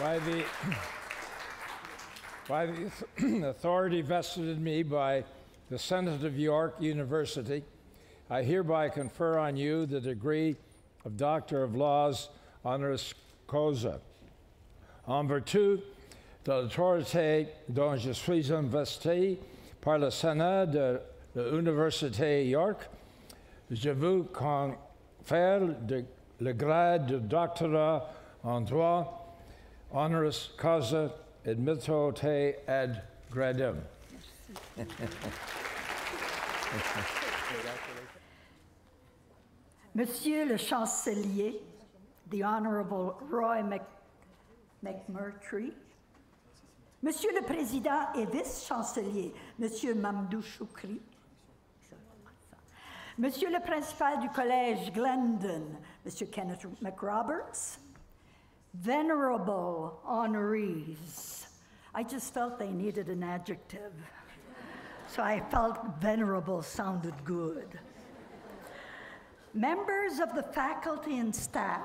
By the authority vested in me by the Senate of York University, I hereby confer on you the degree of Doctor of Laws honoris causa. En vertu de l'autorité dont je suis investi par le Sénat de l'Université York, je vous confère le grade de doctorat en droit honoris causa et mitto te ad gradum. Monsieur le Chancelier, the Honorable Roy McMurtry, Monsieur le Président et Vice-Chancelier, Monsieur Mamdou Choukri, Monsieur le Principal du Collège Glendon, Monsieur Kenneth McRoberts, Venerable Honorees. I just felt they needed an adjective, so I felt venerable sounded good. Members of the faculty and staff,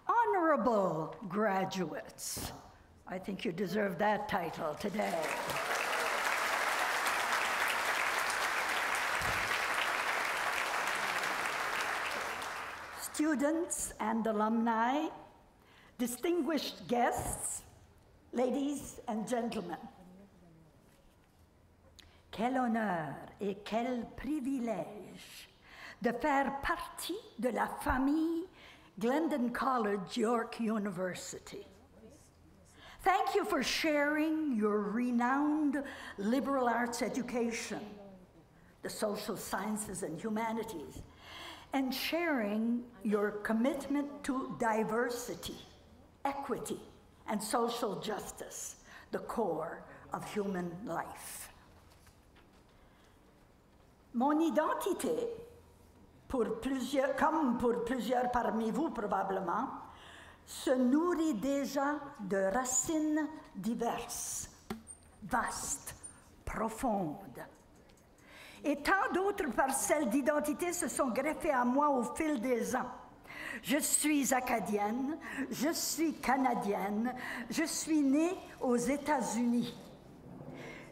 honorable graduates. I think you deserve that title today. Students and alumni, distinguished guests, ladies and gentlemen. Quel honneur et quel privilège de faire partie de la famille Glendon College, York University. Thank you for sharing your renowned liberal arts education, the social sciences and humanities, and sharing your commitment to diversity, equity, and social justice, the core of human life. Mon identité, comme pour plusieurs parmi vous probablement, se nourrit déjà de racines diverses, vastes, profondes. Et tant d'autres parcelles d'identité se sont greffées à moi au fil des ans. Je suis acadienne, je suis canadienne, je suis née aux États-Unis.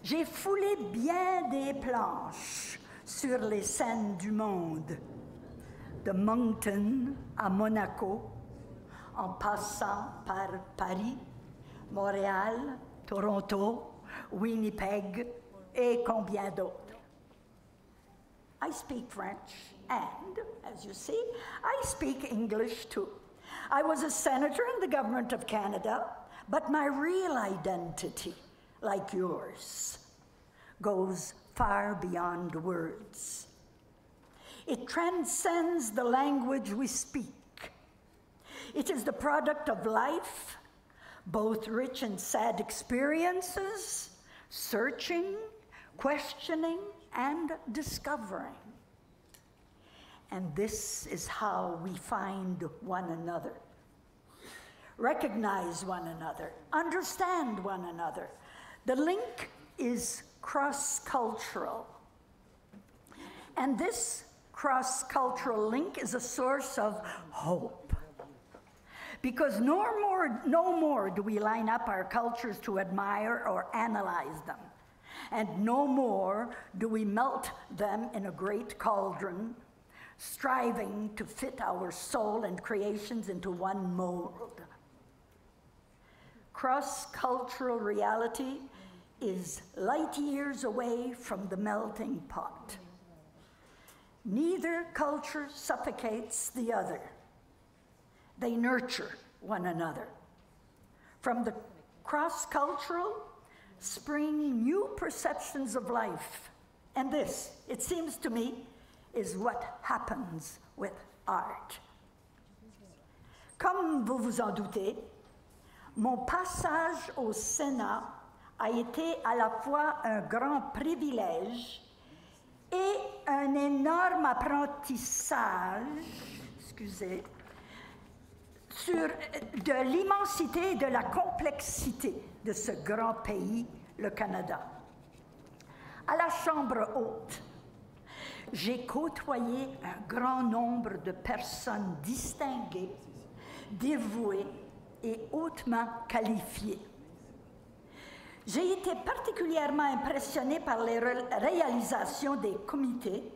J'ai foulé bien des planches sur les scènes du monde, de Moncton à Monaco, en passant par Paris, Montréal, Toronto, Winnipeg et combien d'autres. I speak French, and, as you see, I speak English too. I was a senator in the government of Canada, but my real identity, like yours, goes far beyond words. It transcends the language we speak. It is the product of life, both rich and sad experiences, searching, questioning, and discovering. And this is how we find one another, recognize one another, understand one another. The link is cross-cultural. And this cross-cultural link is a source of hope. Because no more do we line up our cultures to admire or analyze them. And no more do we melt them in a great cauldron, striving to fit our soul and creations into one mold. Cross-cultural reality is light years away from the melting pot. Neither culture suffocates the other. They nurture one another. From the cross-cultural spring new perceptions of life. And this, it seems to me, is what happens with art. Comme vous vous en doutez, mon passage au Sénat a été à la fois un grand privilège et un énorme apprentissage, de l'immensité et de la complexité de ce grand pays, le Canada. À la Chambre haute, j'ai côtoyé un grand nombre de personnes distinguées, dévouées et hautement qualifiés. J'ai été particulièrement impressionnée par les réalisations des comités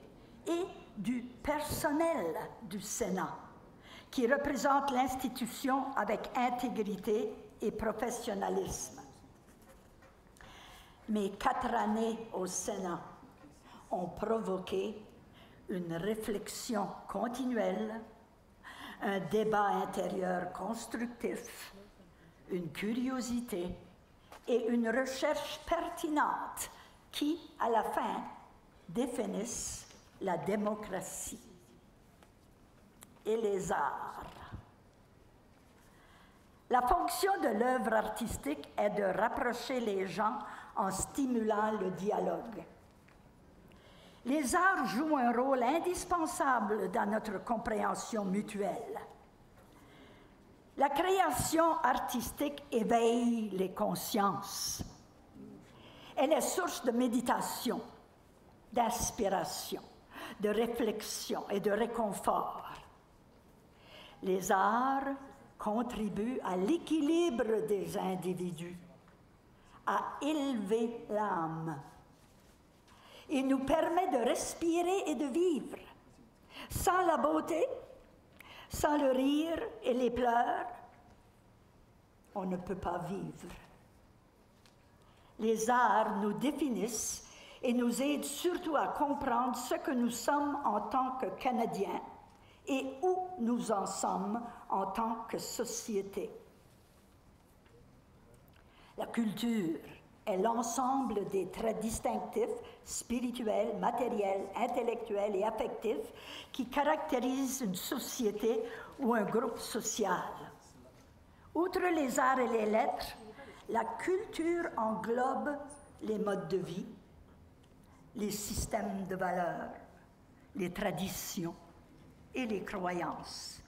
et du personnel du Sénat, qui représente l'institution avec intégrité et professionnalisme. Mes 4 années au Sénat ont provoqué une réflexion continuelle, un débat intérieur constructif, une curiosité et une recherche pertinente qui, à la fin, définissent la démocratie et les arts. La fonction de l'œuvre artistique est de rapprocher les gens en stimulant le dialogue. Les arts jouent un rôle indispensable dans notre compréhension mutuelle. La création artistique éveille les consciences. Elle est source de méditation, d'inspiration, de réflexion et de réconfort. Les arts contribuent à l'équilibre des individus, à élever l'âme. Il nous permet de respirer et de vivre. Sans la beauté, sans le rire et les pleurs, on ne peut pas vivre. Les arts nous définissent et nous aident surtout à comprendre ce que nous sommes en tant que Canadiens et où nous en sommes en tant que société. La culture est l'ensemble des traits distinctifs, spirituels, matériels, intellectuels et affectifs qui caractérisent une société ou un groupe social. Outre les arts et les lettres, la culture englobe les modes de vie, les systèmes de valeurs, les traditions et les croyances.